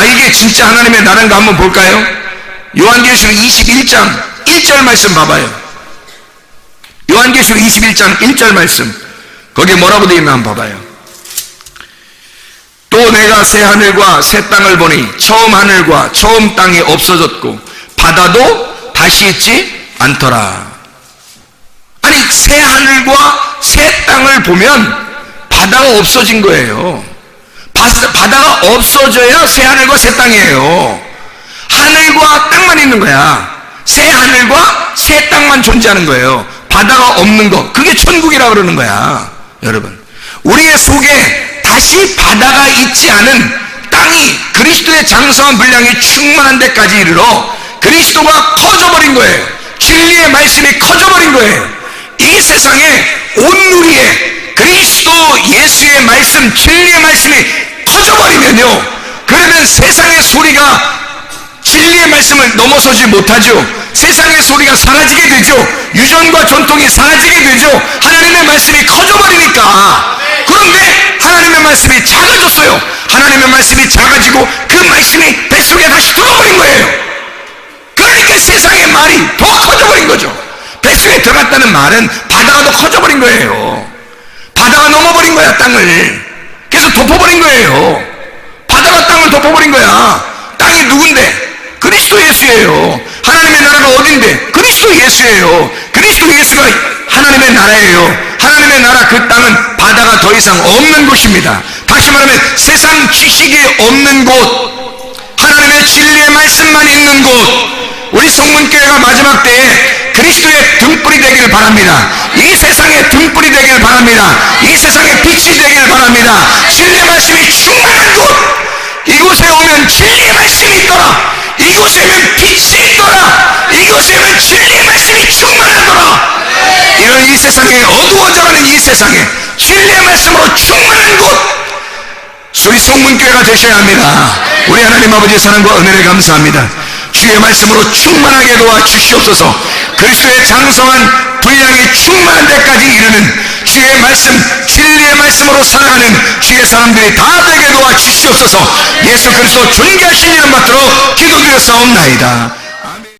Speaker 1: 이게 진짜 하나님의 나라인가 한번 볼까요? 요한계시록 21장 1절 말씀 봐봐요. 요한계시록 21장 1절 말씀, 거기에 뭐라고 되어 있나 한번 봐봐요. 또 내가 새 하늘과 새 땅을 보니 처음 하늘과 처음 땅이 없어졌고 바다도 다시 있지 않더라. 아니, 새 하늘과 새 땅을 보면 바다가 없어진 거예요. 바다가 없어져야 새 하늘과 새 땅이에요. 하늘과 땅만 있는 거야. 새 하늘과 새 땅만 존재하는 거예요. 바다가 없는 거, 그게 천국이라 그러는 거야. 여러분, 우리의 속에 다시 바다가 있지 않은 땅이 그리스도의 장성한 분량이 충만한 데까지 이르러 그리스도가 커져버린 거예요. 진리의 말씀이 커져버린 거예요. 이 세상에 온누리에 그리스도 예수의 말씀, 진리의 말씀이 커져버리면요, 그러면 세상의 소리가 진리의 말씀을 넘어서지 못하죠. 세상의 소리가 사라지게 되죠. 유전과 전통이 사라지게 되죠. 하나님의 말씀이 커져버리니까. 그런데 하나님의 말씀이 작아졌어요. 하나님의 말씀이 작아지고 그 말씀이 뱃속에 다시 들어버린 거예요. 그러니까 세상의 말이 더 커져버린 거죠. 뱃속에 들어갔다는 말은 바다가 더 커져버린 거예요. 바다가 넘어버린 거야, 땅을. 그래서 덮어버린 거예요. 바다가 땅을 덮어버린 거야. 땅이 누군데? 그리스도 예수예요. 하나님의 나라가 어딘데? 그리스도 예수예요. 그리스도 예수가 하나님의 나라예요. 하나님의 나라, 그 땅은 바다가 더 이상 없는 곳입니다. 다시 말하면 세상 지식이 없는 곳, 하나님의 진리의 말씀만 있는 곳, 우리 성문교회가 마지막 때에 그리스도의 등불이 되길 바랍니다. 이 세상의 등불이 되길 바랍니다. 이 세상의 빛이 되길 바랍니다. 진리의 말씀이 충만한 곳, 이곳에 오면 진리의 말씀이 있더라. 이곳에 오면 빛이 있더라. 이곳에 오면 진리의 말씀이 충만하더라. 이런 이 세상에, 어두워져가는 이 세상에 진리의 말씀으로 충만한 곳, 우리 성문교회가 되셔야 합니다. 우리 하나님 아버지의 사랑과 은혜를 감사합니다. 주의 말씀으로 충만하게 도와주시옵소서. 그리스도의 장성한 분량이 충만한 데까지 이르는 주의 말씀, 진리의 말씀으로 살아가는 주의 사람들이 다 되게 도와주시옵소서. 예수 그리스도 존귀하신 이름 받들어 기도드렸사옵나이다.